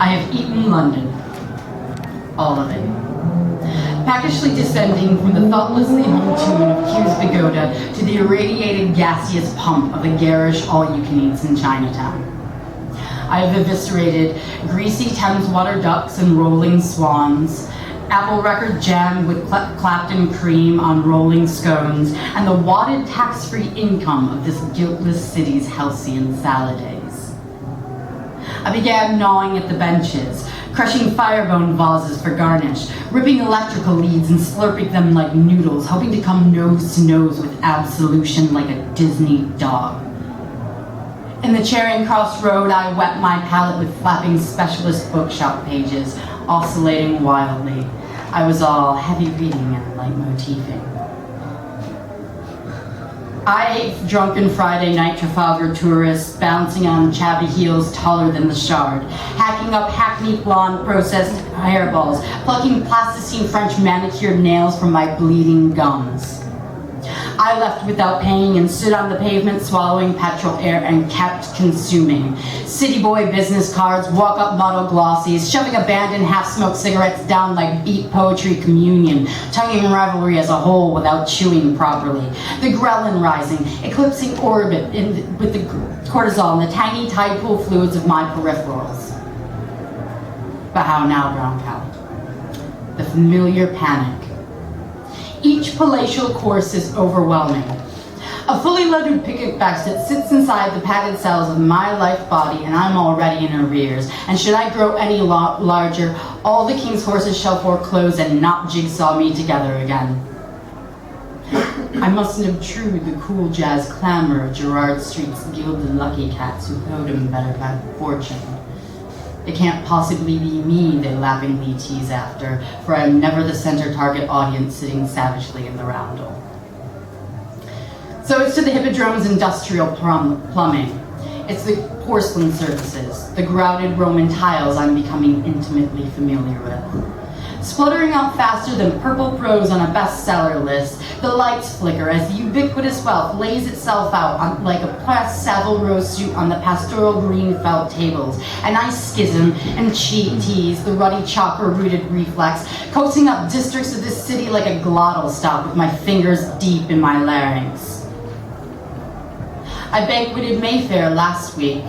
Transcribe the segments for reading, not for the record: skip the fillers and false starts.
I have eaten London. All of it. Packishly descending from the thoughtlessly hummed tune of Q's pagoda to the irradiated gaseous pump of the garish all-you-can-eats in Chinatown. I have eviscerated greasy Thames water ducks and rolling swans, apple record jam with Clapton cream on rolling scones, and the wadded tax-free income of this guiltless city's halcyon salad days. I began gnawing at the benches, crushing firebone vases for garnish, ripping electrical leads and slurping them like noodles, hoping to come nose to nose with absolution like a Disney dog. In the Charing Cross Road, I wet my palate with flapping specialist bookshop pages, oscillating wildly. I was all heavy reading and leitmotifing. I ate drunken Friday night Trafalgar tourists, bouncing on chabby heels taller than the Shard, hacking up hackneyed blonde processed hairballs, plucking plasticine French manicured nails from my bleeding gums. I left without paying and stood on the pavement swallowing petrol air and kept consuming. City boy business cards, walk-up motto glossies, shoving abandoned half-smoked cigarettes down like beat poetry communion, tonguing revelry as a whole without chewing properly. The ghrelin rising, eclipsing orbit with the cortisol and the tiny tide pool fluids of my peripherals. But how now, brown cow? The familiar panic. Each palatial course is overwhelming. A fully loaded picket basket sits inside the padded cells of my life body, and I'm already in arrears. And should I grow any larger, all the king's horses shall foreclose and not jigsaw me together again. I mustn't obtrude the cool jazz clamor of Gerrard Street's gilded lucky cats who owed him better bad fortune. It can't possibly be me they laughingly tease after, for I am never the center target audience sitting savagely in the roundel. So it's to the Hippodrome's industrial plumbing. It's the porcelain surfaces, the grouted Roman tiles I'm becoming intimately familiar with. Spluttering out faster than purple prose on a bestseller list, the lights flicker as the ubiquitous wealth lays itself out like a pressed Savile Row suit on the pastoral green felt tables, and I schism and tease the ruddy chopper-rooted reflex, coaxing up districts of this city like a glottal stop with my fingers deep in my larynx. I banqueted Mayfair last week,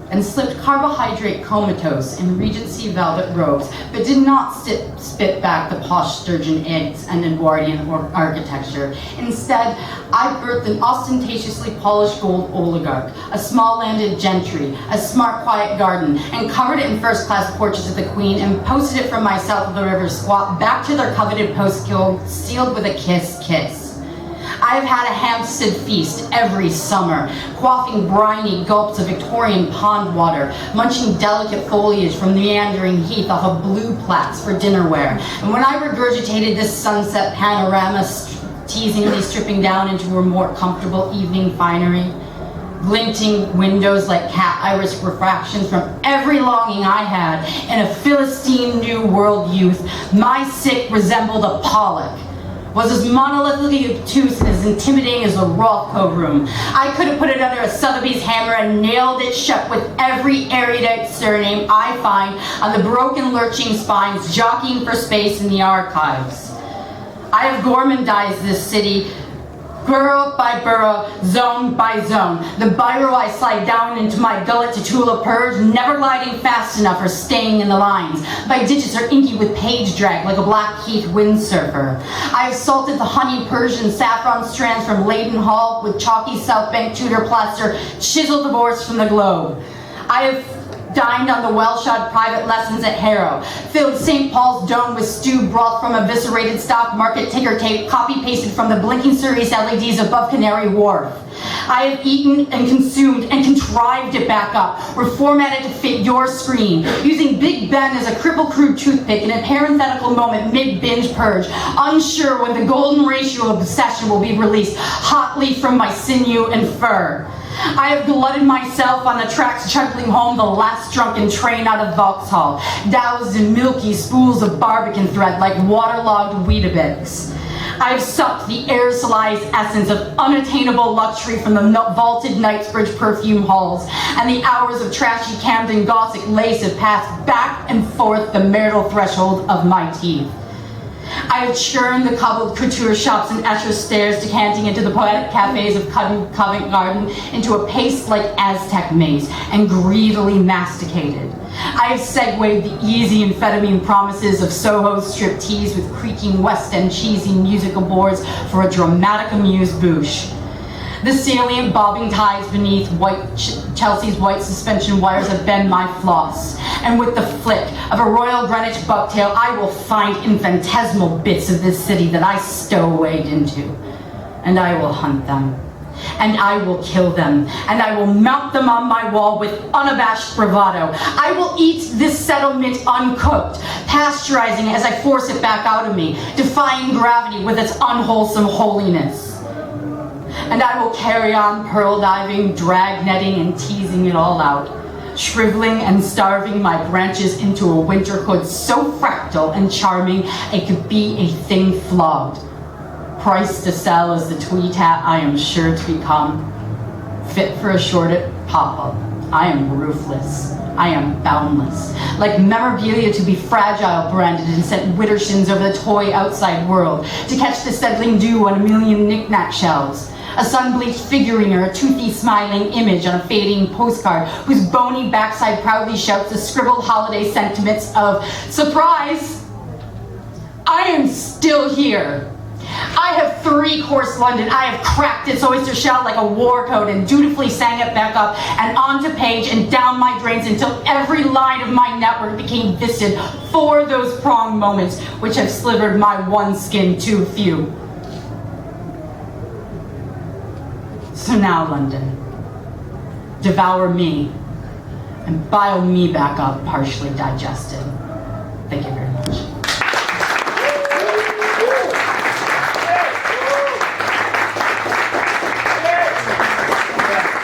and slipped carbohydrate comatose in Regency velvet robes, but did not spit back the posh sturgeon eggs and Edwardian architecture. Instead, I birthed an ostentatiously polished gold oligarch, a small-landed gentry, a smart, quiet garden, and covered it in first-class portraits of the Queen, and posted it from my south of the river squat back to their coveted postcode, sealed with a kiss. I have had a Hampstead feast every summer, quaffing briny gulps of Victorian pond water, munching delicate foliage from meandering heath off of blue plaques for dinnerware. And when I regurgitated this sunset panorama, teasingly stripping down into her more comfortable evening finery, glinting windows like cat iris refractions from every longing I had in a Philistine New World youth, my sick resembled a Pollock. Was as monolithically obtuse and as intimidating as a Rothko room. I could have put it under a Sotheby's hammer and nailed it shut with every erudite surname I find on the broken lurching spines jockeying for space in the archives. I have gormandized this city, borough by borough, zone by zone. The biro I slide down into my gullet to tool a purge, never gliding fast enough or staying in the lines. My digits are inky with page drag like a Blackheath windsurfer. I have salted the honey Persian saffron strands from Leyden Hall with chalky South Bank Tudor plaster, chiseled divorce from the globe. I have dined on the well-shod private lessons at Harrow, filled St. Paul's Dome with stewed broth from eviscerated stock market ticker tape copy-pasted from the blinking Cerise LEDs above Canary Wharf. I have eaten and consumed and contrived it back up, reformatted to fit your screen, using Big Ben as a cripple crude toothpick in a parenthetical moment mid-binge purge, unsure when the golden ratio of obsession will be released hotly from my sinew and fur. I have glutted myself on the tracks chuckling home the last drunken train out of Vauxhall, doused in milky spools of barbican thread like waterlogged Weetabix. I have sucked the aerosolized essence of unattainable luxury from the vaulted Knightsbridge perfume halls, and the hours of trashy Camden Gothic lace have passed back and forth the marital threshold of my teeth. I have churned the cobbled couture shops and Escher stairs, decanting into the poetic cafes of Covent Garden into a paste like Aztec maze, and greedily masticated. I have segued the easy amphetamine promises of Soho striptease with creaking West End cheesy musical boards for a dramatic amuse-bouche. The salient bobbing ties beneath Chelsea's white suspension wires have been my floss, and with the flick of a Royal Greenwich bucktail, I will find infinitesimal bits of this city that I stowawayed into, and I will hunt them, and I will kill them, and I will mount them on my wall with unabashed bravado. I will eat this settlement uncooked, pasteurizing as I force it back out of me, defying gravity with its unwholesome holiness. And I will carry on pearl diving, drag netting, and teasing it all out, shriveling and starving my branches into a winter hood so fractal and charming it could be a thing flogged, priced to sell as the tweed hat I am sure to become, fit for a shorted pop-up. I am ruthless. I am boundless. Like memorabilia to be fragile, branded and sent widdershins over the toy outside world, to catch the settling dew on a million knick-knack shelves. A sun-bleached figurine or a toothy smiling image on a fading postcard whose bony backside proudly shouts the scribbled holiday sentiments of, surprise, I am still here. I have three-course London. I have cracked its oyster shell like a war coat and dutifully sang it back up and onto page and down my drains until every line of my network became visted for those pronged moments which have slivered my one skin too few. So now, London, devour me and bile me back up partially digested. Thank you very much.